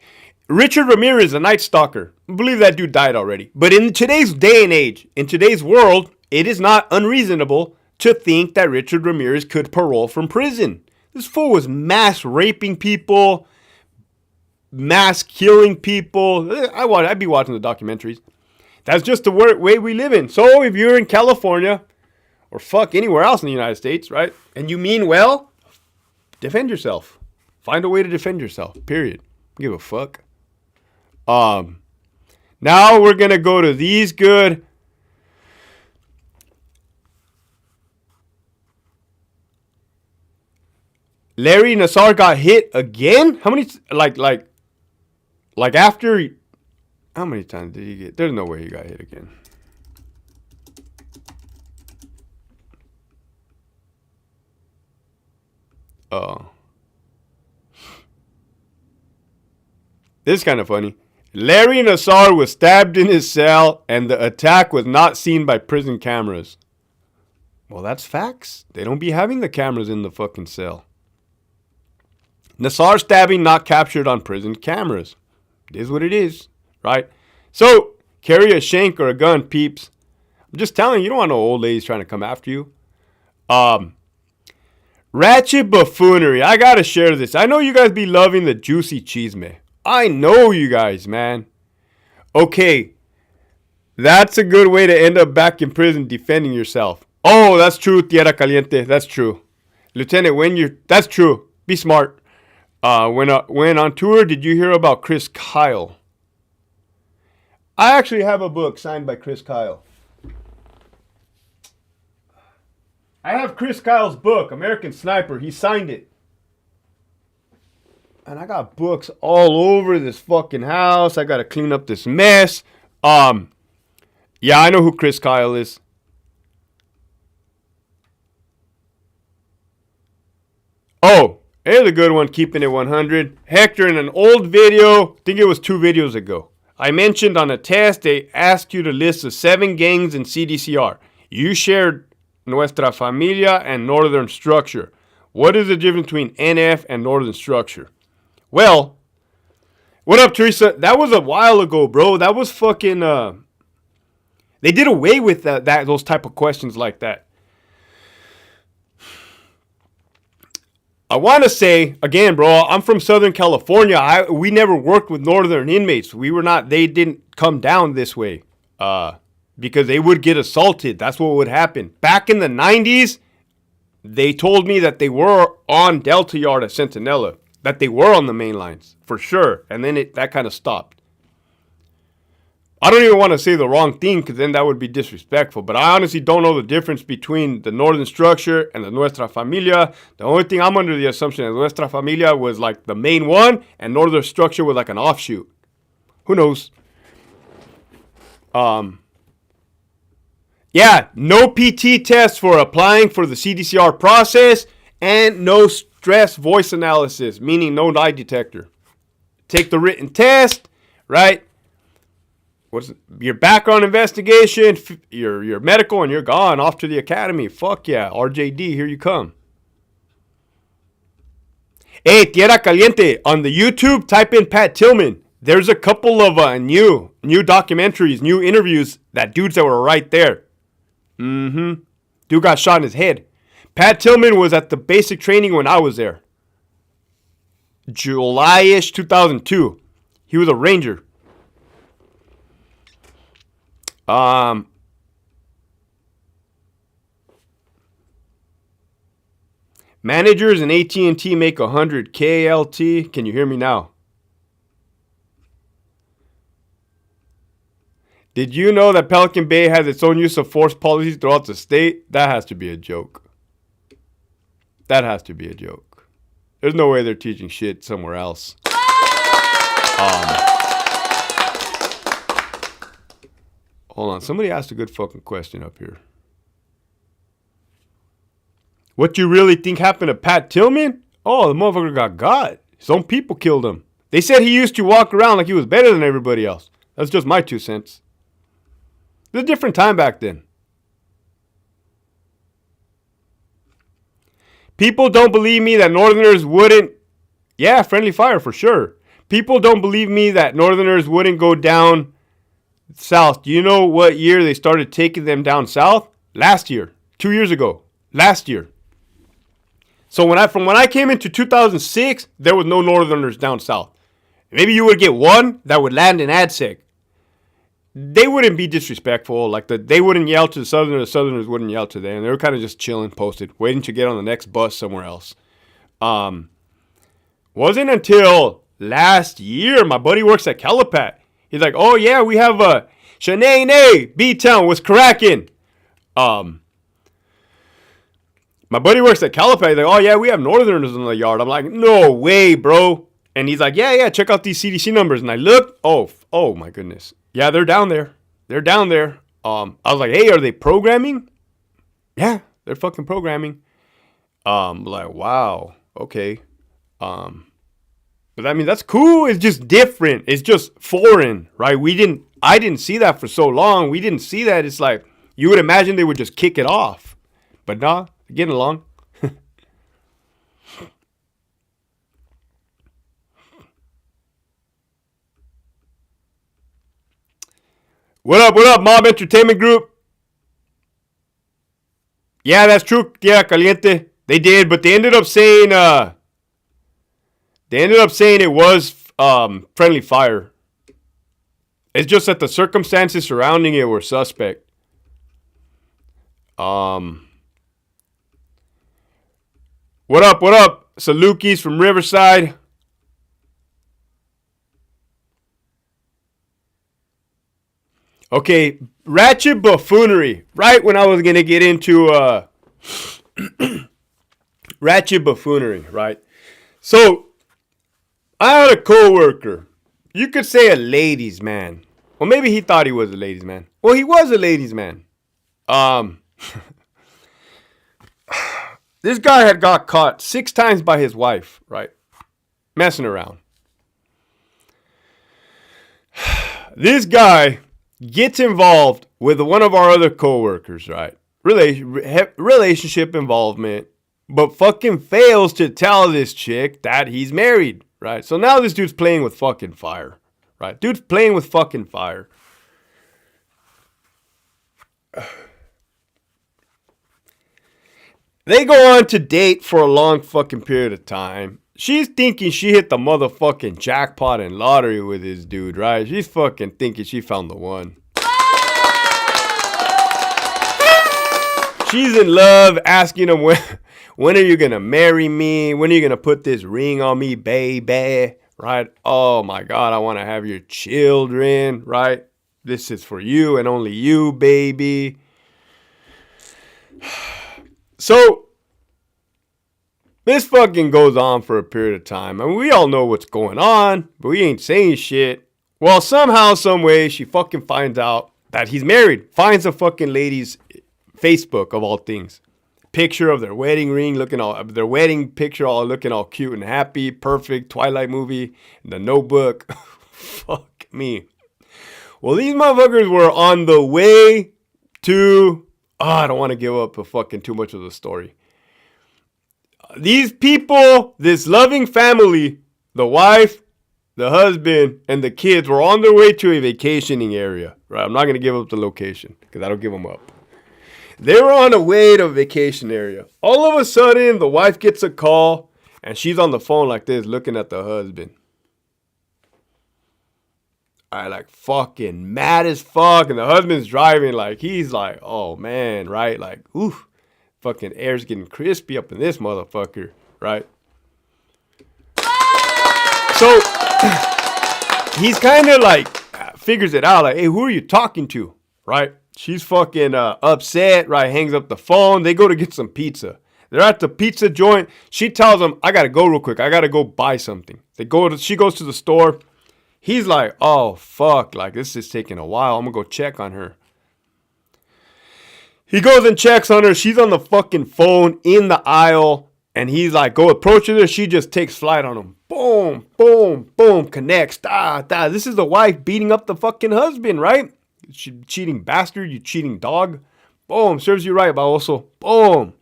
Richard Ramirez, a Night Stalker. I believe that dude died already. But in today's day and age, in today's world, it is not unreasonable to think that Richard Ramirez could parole from prison. This fool was mass raping people, mass killing people. I'd be watching the documentaries. That's just the way we live in. So if you're in California or fuck anywhere else in the United States, right, and you mean well, defend yourself. Find a way to defend yourself, period. Give a fuck. Now we're going to go to these good. Larry Nassar got hit again? How many, like after, how many times did he get? There's no way he got hit again. This is kind of funny. Larry Nassar was stabbed in his cell and the attack was not seen by prison cameras. Well, that's facts. They don't be having the cameras in the fucking cell. Nassar stabbing not captured on prison cameras. It is what it is, right? So, carry a shank or a gun, peeps. I'm just telling you, you don't want no old ladies trying to come after you. Ratchet buffoonery. I gotta share this. I know you guys be loving the juicy chisme. I know you guys, man. Okay. That's a good way to end up back in prison defending yourself. Oh, that's true, Tierra Caliente. That's true. Lieutenant, that's true. Be smart. When on tour, did you hear about Chris Kyle? I actually have a book signed by Chris Kyle. I have Chris Kyle's book, American Sniper. He signed it. And I got books all over this fucking house. I got to clean up this mess. Yeah, I know who Chris Kyle is. Oh, here's a good one, keeping it 100. Hector, in an old video, I think it was 2 videos ago, I mentioned on a test they asked you to list the 7 gangs in CDCR. You shared Nuestra Familia and Northern Structure. What is the difference between NF and Northern Structure? Well, what up, Teresa? That was a while ago, bro. That was fucking, they did away with those type of questions like that. I want to say, again, bro, I'm from Southern California. We never worked with northern inmates. They didn't come down this way because they would get assaulted. That's what would happen. Back in the 90s, they told me that they were on Delta Yard at Centinela, that they were on the main lines, for sure. And then that kind of stopped. I don't even want to say the wrong thing because then that would be disrespectful. But I honestly don't know the difference between the northern structure and the Nuestra Familia. The only thing I'm under the assumption is Nuestra Familia was like the main one and northern structure was like an offshoot. Who knows? Yeah, no PT test for applying for the CDCR process and no stress voice analysis, meaning no lie detector. Take the written test, right? What's your background investigation, your medical, and you're gone off to the academy. Fuck yeah, RJD, here you come. Hey, Tierra Caliente, on the YouTube, type in Pat Tillman. There's a couple of new documentaries, new interviews, that dudes that were right there. Dude got shot in his head. Pat Tillman was at the basic training when I was there. July-ish 2002. He was a ranger. Managers in AT&T make $100K LT. Can you hear me now? Did you know that Pelican Bay has its own use of force policies throughout the state? That has to be a joke. That has to be a joke. There's no way they're teaching shit somewhere else. Hold on. Somebody asked a good fucking question up here. What you really think happened to Pat Tillman? Oh, the motherfucker got. His own people killed him. They said he used to walk around like he was better than everybody else. That's just my 2 cents. It was a different time back then. People don't believe me that Northerners wouldn't... Yeah, friendly fire for sure. People don't believe me that Northerners wouldn't go down south. Do you know what year they started taking them down south? Last year. 2 years ago. Last year. So when I came into 2006, there was no Northerners down south. Maybe you would get one that would land in ADSEC. They wouldn't be disrespectful. They wouldn't yell to the Southerners wouldn't yell to them. They were kind of just chilling, posted, waiting to get on the next bus somewhere else. Wasn't until last year, my buddy works at Calipat. He's like, oh yeah, we have a Shanae B-Town was cracking. My buddy works at Calipat. He's like, oh yeah, we have Northerners in the yard. I'm like, no way, bro. And he's like, yeah, check out these CDC numbers. And I looked, oh my goodness. Yeah, they're down there. They're down there. I was like, hey, are they programming? Yeah, they're fucking programming. Like, wow, okay. But I mean, that's cool. It's just different. It's just foreign, right? I didn't see that for so long. We didn't see that. It's like, you would imagine they would just kick it off. But nah, getting along. What up, Mob Entertainment Group? Yeah, that's true. Yeah, Caliente. They did, but they ended up saying it was friendly fire. It's just that the circumstances surrounding it were suspect. What up? Salukis from Riverside. Okay, ratchet buffoonery. Right when I was going to get into ratchet buffoonery, right? So, I had a coworker. You could say a ladies' man. Well, maybe he thought he was a ladies' man. Well, he was a ladies' man. This guy had got caught 6 times by his wife, right? Messing around. This guy gets involved with one of our other coworkers, right? Relationship involvement, but fucking fails to tell this chick that he's married, right? So now this dude's playing with fucking fire, right? Dude's playing with fucking fire. They go on to date for a long fucking period of time. She's thinking she hit the motherfucking jackpot and lottery with this dude, right? She's fucking thinking she found the one. She's in love, asking him when are you gonna marry me? When are you gonna put this ring on me, baby? Right? Oh my God, I want to have your children, right? This is for you and only you, baby. So, this fucking goes on for a period of time. I mean, we all know what's going on, but we ain't saying shit. Well, somehow, some way, she fucking finds out that he's married. Finds a fucking lady's Facebook, of all things. Picture of their wedding ring, their wedding picture all looking all cute and happy, perfect, Twilight movie, The Notebook. Fuck me. Well, these motherfuckers were on the way to... I don't want to give up fucking too much of the story. These people, this loving family, the wife, the husband, and the kids were on their way to a vacationing area. Right? I'm not going to give up the location because I don't give them up. They were on the way to a vacation area. All of a sudden, the wife gets a call, and she's on the phone like this, looking at the husband. Like fucking mad as fuck. And the husband's driving like, he's like, oh man, right? Like, oof, fucking air's getting crispy up in this motherfucker, right? So he's kind of like, figures it out, like, hey, who are you talking to, right? She's fucking upset, right? Hangs up the phone. They go to get some pizza. They're at the pizza joint. She tells him, I gotta go real quick. I gotta go buy something. She goes to the store. He's like, oh, fuck, like, this is taking a while. I'm going to go check on her. He goes and checks on her. She's on the fucking phone in the aisle. And he's like, go approach her. She just takes flight on him. Boom, boom, boom, connects. This is the wife beating up the fucking husband, right? You cheating bastard, you cheating dog. Boom, serves you right, but also, boom.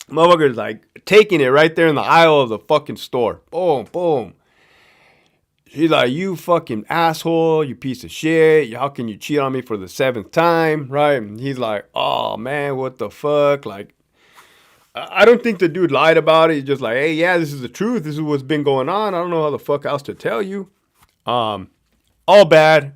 Motherfucker's like taking it right there in the aisle of the fucking store. Boom, boom. She's like, you fucking asshole, you piece of shit. How can you cheat on me for the 7th time, right? And he's like, oh, man, what the fuck? Like, I don't think the dude lied about it. He's just like, hey, yeah, this is the truth. This is what's been going on. I don't know how the fuck else to tell you. All bad.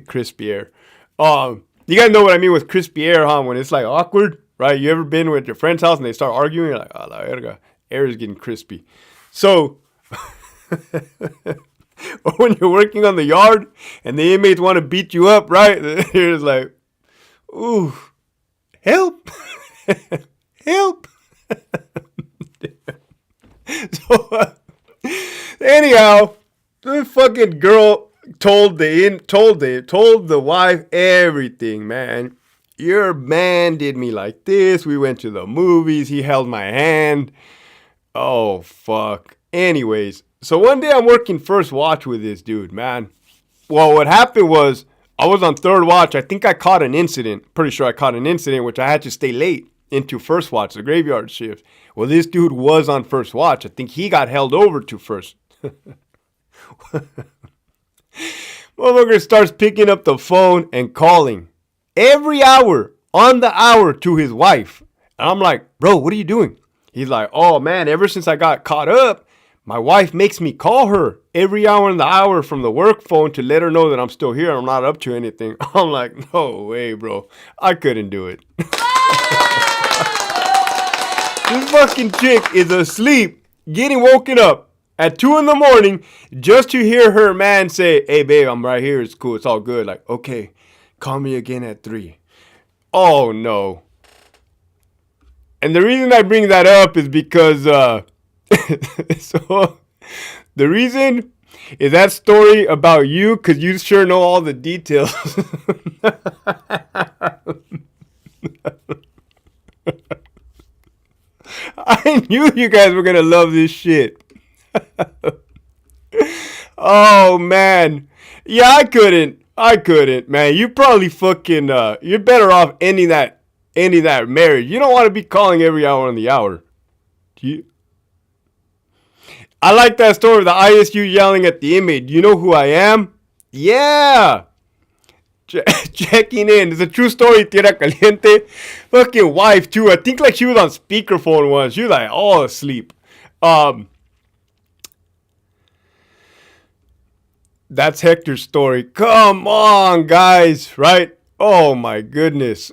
Crispy air. You guys know what I mean with crispy air, huh? When it's like awkward, right? You ever been with your friend's house and they start arguing? You're like, oh, la verga. Air is getting crispy. So... or when you're working on the yard and the inmates want to beat you up, right? You're just like, ooh, help, help. So, anyhow, the fucking girl told the wife everything, man. Your man did me like this. We went to the movies. He held my hand. Oh, fuck. Anyways, so one day I'm working first watch with this dude, man. Well, what happened was I was on third watch. I think I caught an incident. Pretty sure I caught an incident, which I had to stay late into first watch, the graveyard shift. Well, this dude was on first watch. I think he got held over to first. Motherfucker starts picking up the phone and calling every hour on the hour to his wife. And I'm like, bro, what are you doing? He's like, oh, man, ever since I got caught up, my wife makes me call her every hour in the hour from the work phone to let her know that I'm still here. I'm not up to anything. I'm like, no way, bro. I couldn't do it. This fucking chick is asleep, getting woken up at 2 a.m. just to hear her man say, hey, babe, I'm right here. It's cool. It's all good. Like, okay, call me again at 3. Oh, no. And the reason I bring that up is because... so the reason is that story about you, because you sure know all the details. I knew you guys were gonna love this shit. Oh man, yeah, I couldn't, man. You probably fucking you're better off ending that marriage. You don't want to be calling every hour on the hour. I like that story of the ISU yelling at the inmate, do you know who I am? Yeah. checking in. It's a true story, Tierra Caliente. Fucking wife, too. I think like she was on speakerphone once. She was like all asleep. That's Hector's story. Come on, guys, right? Oh my goodness.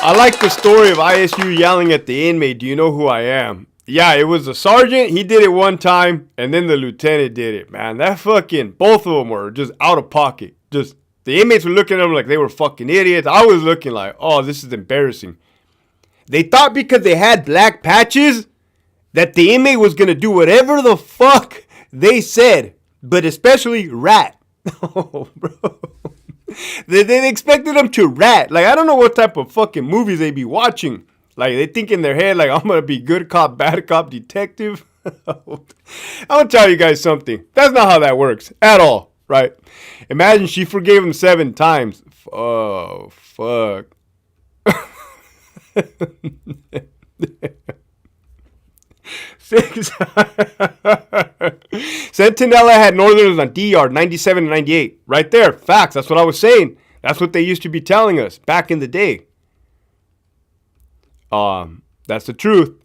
I like the story of ISU yelling at the inmate, do you know who I am? Yeah, it was the sergeant. He did it one time, and then the lieutenant did it, man. That fucking, both of them were just out of pocket. Just, the inmates were looking at them like they were fucking idiots. I was looking like, oh, this is embarrassing. They thought because they had black patches that the inmate was going to do whatever the fuck they said, but especially rat. Oh, bro. They expected them to rat. Like, I don't know what type of fucking movies they be watching. Like, they think in their head, like, I'm going to be good cop, bad cop, detective. I'm going to tell you guys something. That's not how that works at all, right? Imagine she forgave him 7 times. Oh, fuck. Centinela had Northerners on D yard 97 and 98. Right there. Facts. That's what I was saying. That's what they used to be telling us back in the day. That's the truth.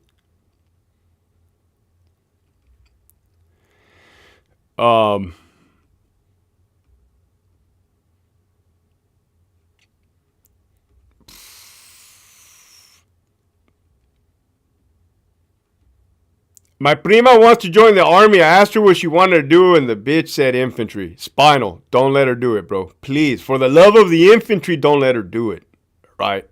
My prima wants to join the army. I asked her what she wanted to do, and the bitch said infantry. Spinal. Don't let her do it, bro. Please, for the love of the infantry, don't let her do it. Right?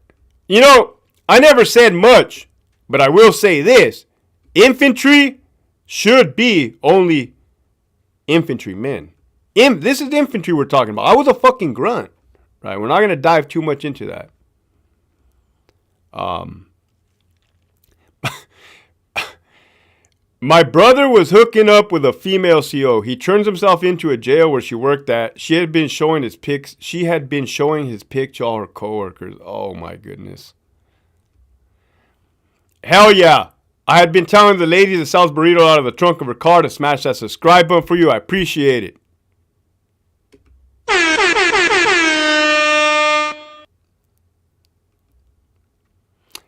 You know, I never said much, but I will say this. Infantry should be only infantrymen. This is infantry we're talking about. I was a fucking grunt. Right? We're not going to dive too much into that. My brother was hooking up with a female CO. He turns himself into a jail where she worked at. She had been showing his pics. She had been showing his pic to all her coworkers. Oh my goodness. Hell yeah. I had been telling the lady that sells burrito out of the trunk of her car to smash that subscribe button for you. I appreciate it.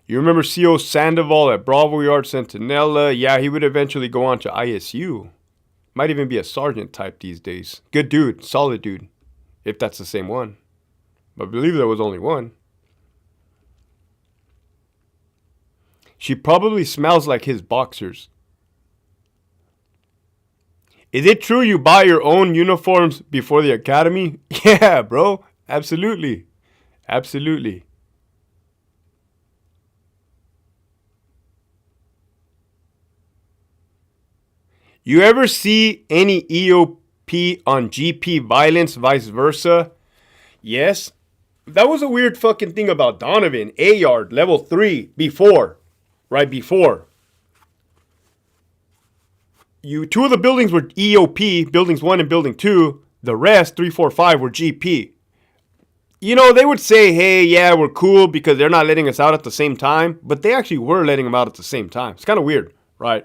You remember CO Sandoval at Bravo Yard, Centinela? Yeah, he would eventually go on to ISU. Might even be a sergeant type these days. Good dude. Solid dude. If that's the same one. But I believe there was only one. She probably smells like his boxers. Is it true you buy your own uniforms before the academy? Yeah, bro. Absolutely. Absolutely. You ever see any EOP on GP violence, vice versa? Yes. That was a weird fucking thing about Donovan. A-yard, level 3, before. Right before. Two of the buildings were EOP, buildings 1 and building 2. The rest, 3, 4, 5, were GP. You know, they would say, hey, yeah, we're cool because they're not letting us out at the same time. But they actually were letting them out at the same time. It's kind of weird, right?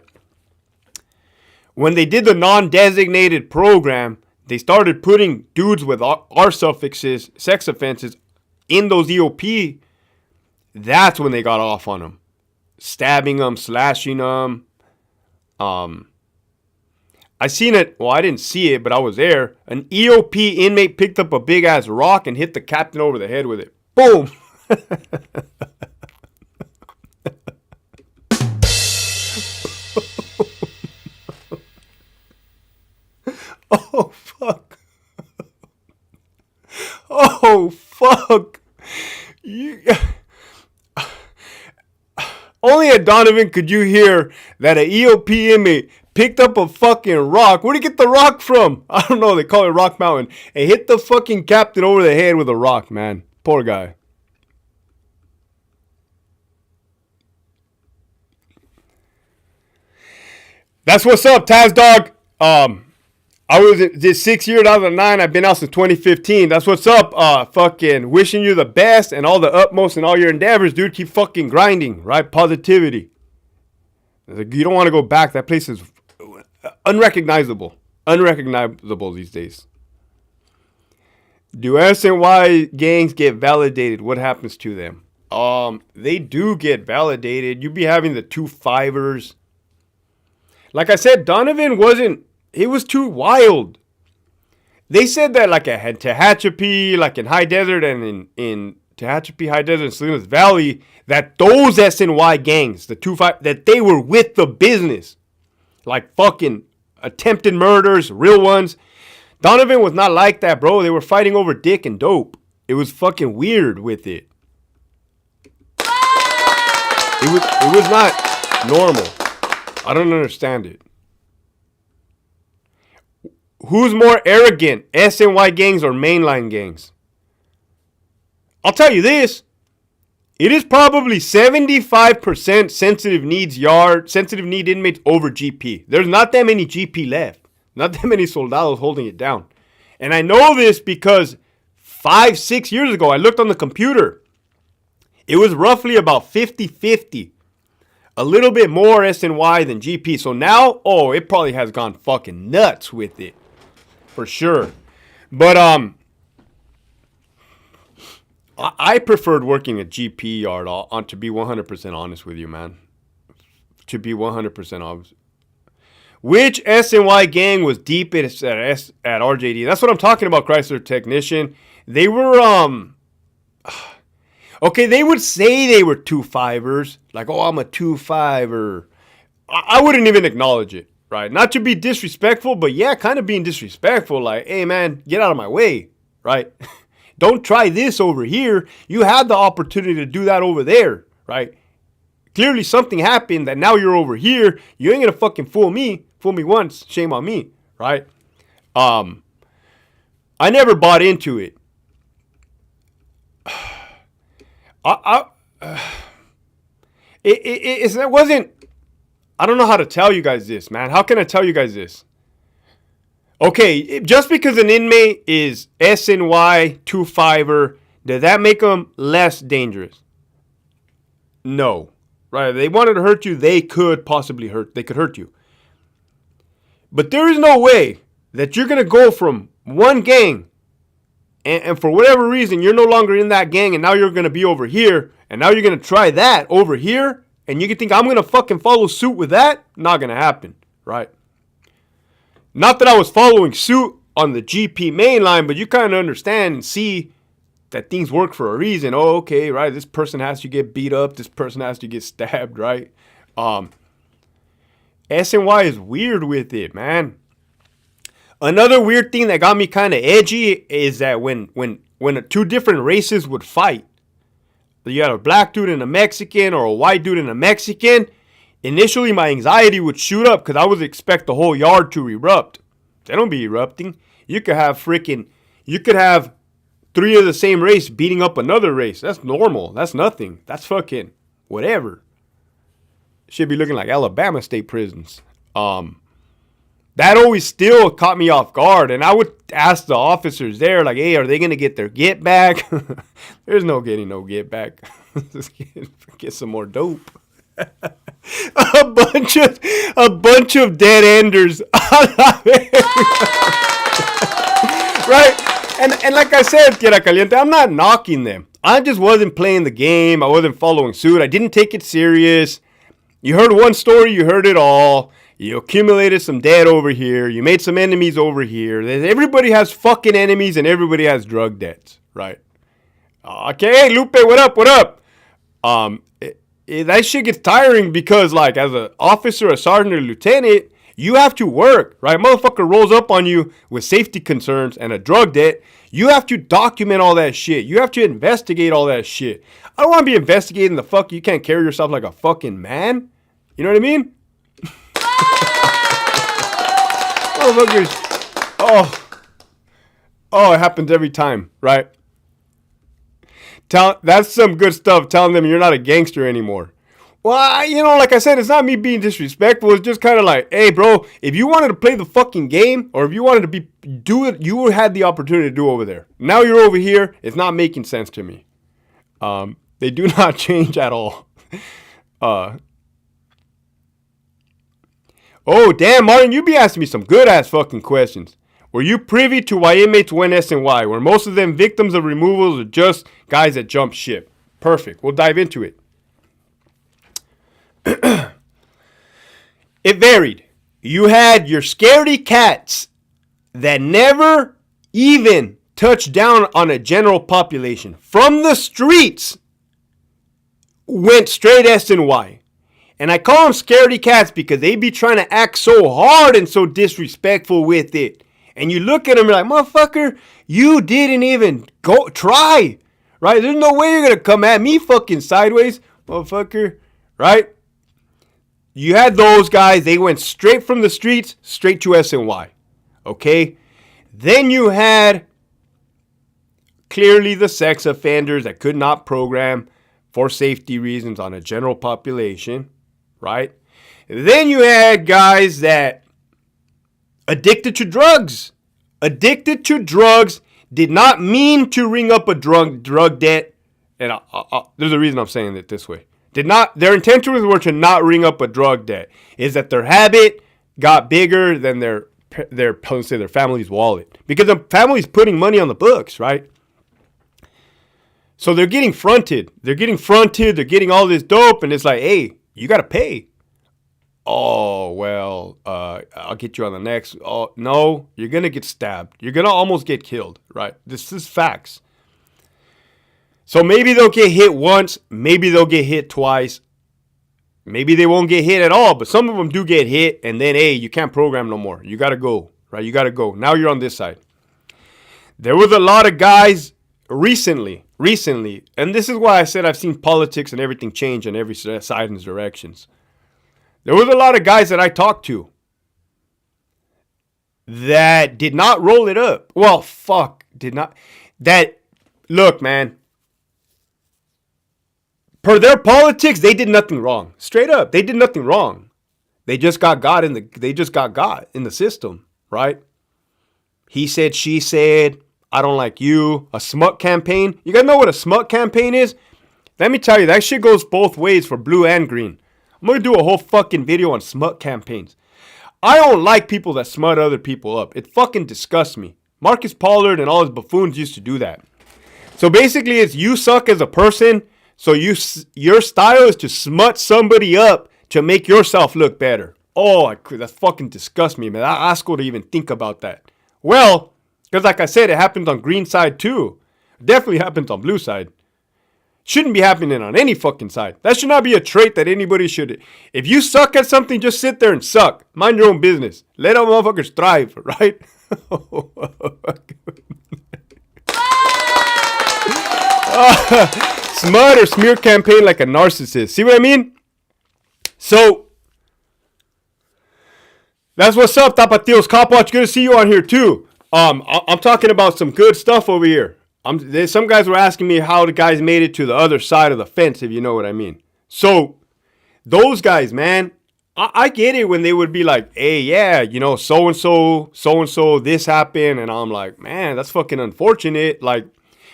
When they did the non-designated program, they started putting dudes with R suffixes, sex offenses, in those EOP. That's when they got off on them. Stabbing them, slashing them. I seen it. Well, I didn't see it, but I was there. An EOP inmate picked up a big-ass rock and hit the captain over the head with it. Boom! Oh, fuck. Oh, fuck. Only at Donovan could you hear that an EOP inmate picked up a fucking rock. Where'd he get the rock from? I don't know. They call it Rock Mountain. And hit the fucking captain over the head with a rock, man. Poor guy. That's what's up, Taz Dog. I was this 6 years out of the 9. I've been out since 2015. That's what's up. Fucking wishing you the best and all the utmost in all your endeavors, dude. Keep fucking grinding, right? Positivity. You don't want to go back. That place is unrecognizable. Unrecognizable these days. Do SNY gangs get validated? What happens to them? They do get validated. You be having the 2-5ers. Like I said, Donovan he was too wild. They said that like at Tehachapi, like in High Desert and in Tehachapi, High Desert, and Salinas Valley, that those SNY gangs, the 2-5, that they were with the business. Like fucking attempted murders, real ones. Donovan was not like that, bro. They were fighting over dick and dope. It was fucking weird with it. It was not normal. I don't understand it. Who's more arrogant, SNY gangs or mainline gangs? I'll tell you this. It is probably 75% sensitive need inmates over GP. There's not that many GP left. Not that many soldados holding it down. And I know this because 5-6 years ago, I looked on the computer. It was roughly about 50-50. A little bit more SNY than GP. So now, it probably has gone fucking nuts with it. For sure. But, I preferred working at GP yard to be 100% honest with you, man. To be 100% honest. Which SNY gang was deepest at RJD? That's what I'm talking about, Chrysler Technician. They were, okay, they would say they were 2-5ers. Like, I'm a 2-5er. I wouldn't even acknowledge it, right? Not to be disrespectful, but yeah, kind of being disrespectful. Like, hey, man, get out of my way, right? Don't try this over here. You had the opportunity to do that over there, right? Clearly something happened that now you're over here. You ain't gonna fucking fool me. Fool me once, shame on me, right? I never bought into it. It wasn't. I don't know how to tell you guys this, man. How can I tell you guys this? Okay, just because an inmate is SNY 2-5er, does that make them less dangerous? No. Right? If they wanted to hurt you, they could possibly hurt you. But there is no way that you're going to go from one gang and for whatever reason, you're no longer in that gang and now you're going to be over here and now you're going to try that over here and you can think I'm going to fucking follow suit with that? Not going to happen, right? Not that I was following suit on the GP main line, but you kind of understand and see that things work for a reason. Oh, okay, right? This person has to get beat up. This person has to get stabbed, right? SNY is weird with it, man. Another weird thing that got me kind of edgy is that when two different races would fight, you had a black dude and a Mexican or a white dude and a Mexican, initially my anxiety would shoot up because I would expect the whole yard to erupt. They don't be erupting. You could have 3 of the same race beating up another race. That's normal. That's nothing. That's fucking whatever. Should be looking like Alabama state prisons. That always still caught me off guard. And I would ask the officers there, like, hey, are they going to get their get back? There's no getting no get back. Just get some more dope. a bunch of dead enders. Right? And like I said, Tierra Caliente, I'm not knocking them. I just wasn't playing the game. I wasn't following suit. I didn't take it serious. You heard one story, you heard it all. You accumulated some debt over here. You made some enemies over here. Everybody has fucking enemies and everybody has drug debts, right? Okay, hey, Lupe, what up? That shit gets tiring because, like, as an officer, a sergeant, or lieutenant, you have to work, right? Motherfucker rolls up on you with safety concerns and a drug debt. You have to document all that shit. You have to investigate all that shit. I don't want to be investigating the fuck. You can't carry yourself like a fucking man. You know what I mean? Motherfuckers. Oh, it happens every time, right? That's some good stuff, telling them you're not a gangster anymore. Well, like I said, it's not me being disrespectful. It's just kind of like, hey, bro, if you wanted to play the fucking game or if you wanted to do it, you had the opportunity to do over there. Now you're over here. It's not making sense to me. They do not change at all. Oh, damn, Martin, you be asking me some good-ass fucking questions. Were you privy to why inmates went SNY? Were most of them victims of removals or just guys that jumped ship? Perfect. We'll dive into it. It varied. You had your scaredy cats that never even touched down on a general population. From the streets, went straight SNY. And I call them scaredy cats because they be trying to act so hard and so disrespectful with it. And you look at them and you're like, motherfucker, you didn't even go try. Right? There's no way you're going to come at me fucking sideways, motherfucker. Right? You had those guys. They went straight from the streets, straight to SNY. Okay? Then you had clearly the sex offenders that could not program for safety reasons on a general population. Right? Then you had guys that addicted to drugs. Addicted to drugs did not mean to ring up a drug debt. And there's a reason I'm saying it this way. Their intentions were to not ring up a drug debt. Is that their habit got bigger than their family's wallet. Because the family's putting money on the books, right? So they're getting fronted. They're getting all this dope. And it's like, hey, you got to pay. Oh, well, I'll get you on the next. Oh, no, you're going to get stabbed. You're going to almost get killed, right? This is facts. So maybe they'll get hit once. Maybe they'll get hit twice. Maybe they won't get hit at all. But some of them do get hit. And then, hey, you can't program no more. You got to go, right? You got to go. Now you're on this side. There was a lot of guys recently. And this is why I said I've seen politics and everything change on every side and directions. There was a lot of guys that I talked to that did not roll it up. Well, did not. Look, man. Per their politics, they did nothing wrong. Straight up, they did nothing wrong. They just got got in the system, right? He said, she said, I don't like you. A smut campaign. You guys know what a smut campaign is? Let me tell you, that shit goes both ways for blue and green. I'm going to do a whole fucking video on smut campaigns. I don't like people that smut other people up. It fucking disgusts me. Marcus Pollard and all his buffoons used to do that. So basically, it's you suck as a person. So your style is to smut somebody up to make yourself look better. Oh, that fucking disgusts me, man. I ask her to even think about that. Well, because like I said, it happens on green side too. Definitely happens on blue side. Shouldn't be happening on any fucking side. That should not be a trait that anybody should. If you suck at something, just sit there and suck. Mind your own business. Let all motherfuckers thrive, right? Smut or smear campaign like a narcissist. See what I mean? So, that's what's up, Tapatios Cop Watch. Good to see you on here too. I'm talking about some good stuff over here. Some guys were asking me how the guys made it to the other side of the fence, if you know what I mean. So, those guys, man, I get it when they would be like, hey, yeah, so-and-so, this happened. And I'm like, man, that's fucking unfortunate. Like,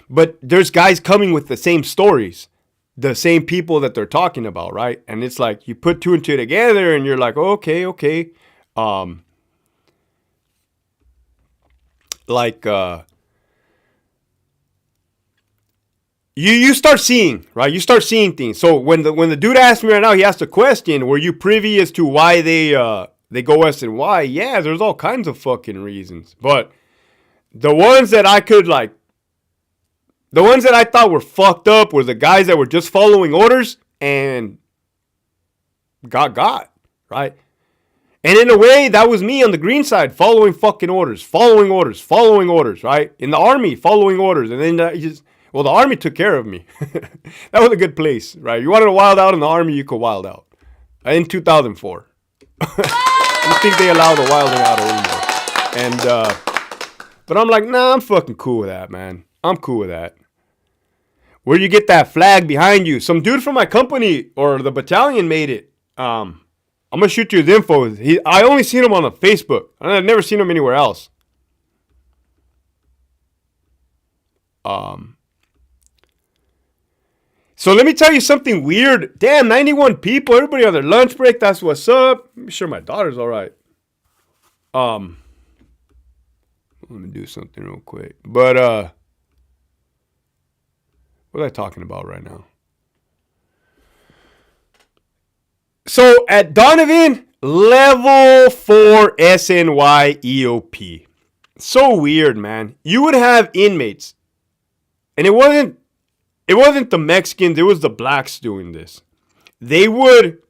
but there's guys coming with the same stories, the same people that they're talking about, right? And it's like, you put two and two together and you're like, okay. You start seeing, right? You start seeing things. So when the dude asked me right now, he asked a question, were you privy as to why they go S and Y? Yeah, there's all kinds of fucking reasons. But the ones that I thought were fucked up were the guys that were just following orders and got, right? And in a way, that was me on the green side, following fucking orders, right? In the army, following orders. And then the army took care of me. That was a good place, right? You wanted to wild out in the army, you could wild out. In 2004. I don't think they allow the wilding out anymore. But I'm like, nah, I'm fucking cool with that, man. I'm cool with that. Where you get that flag behind you? Some dude from my company or the battalion made it. I'm going to shoot you his info. I only seen him on the Facebook. I've never seen him anywhere else. So let me tell you something weird. Damn, 91 people. Everybody on their lunch break. That's what's up. I'm sure my daughter's all right. Let me do something real quick. But what am I talking about right now? So at Donovan, level 4 SNY EOP. So weird, man. You would have inmates, and it wasn't the Mexicans, it was the blacks doing this. They would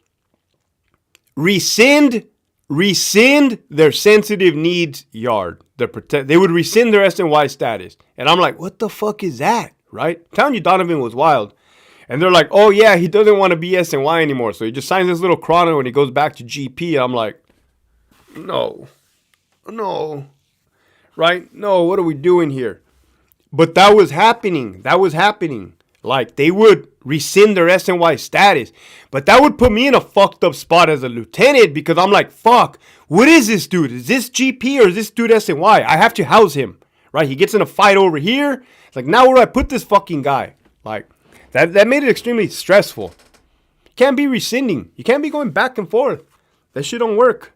rescind their sensitive needs yard. They would rescind their SNY status. And I'm like, what the fuck is that? Right? I'm telling you, Donovan was wild. And they're like, oh yeah, he doesn't want to be SNY anymore. So he just signs this little chrono and he goes back to GP. And I'm like, no. Right? No, what are we doing here? But that was happening. Like, they would rescind their SNY status. But that would put me in a fucked up spot as a lieutenant because I'm like, fuck, what is this dude? Is this GP or is this dude SNY? I have to house him, right? He gets in a fight over here. It's like, now where do I put this fucking guy? Like, that made it extremely stressful. You can't be rescinding. You can't be going back and forth. That shit don't work.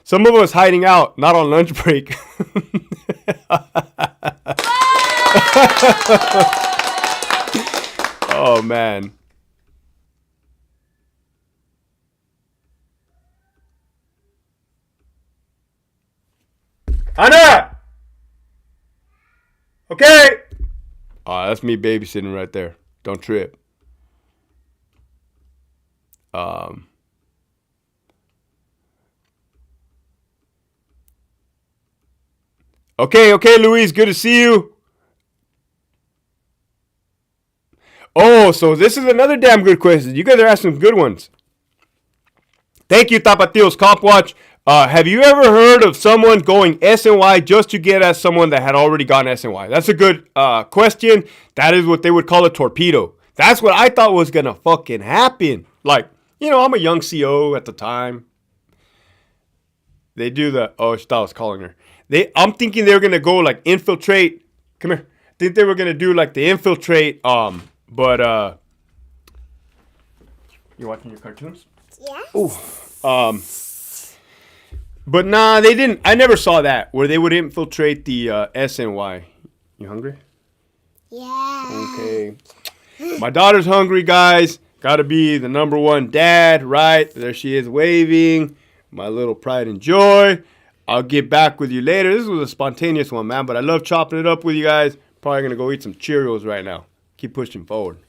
Some of us hiding out, not on lunch break. Oh, man. Anna! Okay. Oh, that's me babysitting right there. Don't trip. Okay, Luis, good to see you. Oh, so this is another damn good question. You guys are asking some good ones. Thank you, Tapatios Cop Watch. Have you ever heard of someone going SNY just to get at someone that had already gone SNY? That's a good question. That is what they would call a torpedo. That's what I thought was going to fucking happen. Like, you know, I'm a young CO at the time. They do the, oh, she thought I was calling her. I'm thinking they were going to go like infiltrate. Come here. I think they were going to do like the infiltrate. But you watching your cartoons? Yes. Ooh. But nah, they didn't. I never saw that where they would infiltrate the SNY. You hungry? Yeah. Okay. My daughter's hungry, guys. Gotta be the number one dad, right? There she is waving. My little pride and joy. I'll get back with you later. This was a spontaneous one, man. But I love chopping it up with you guys. Probably gonna go eat some Cheerios right now. Keep pushing forward.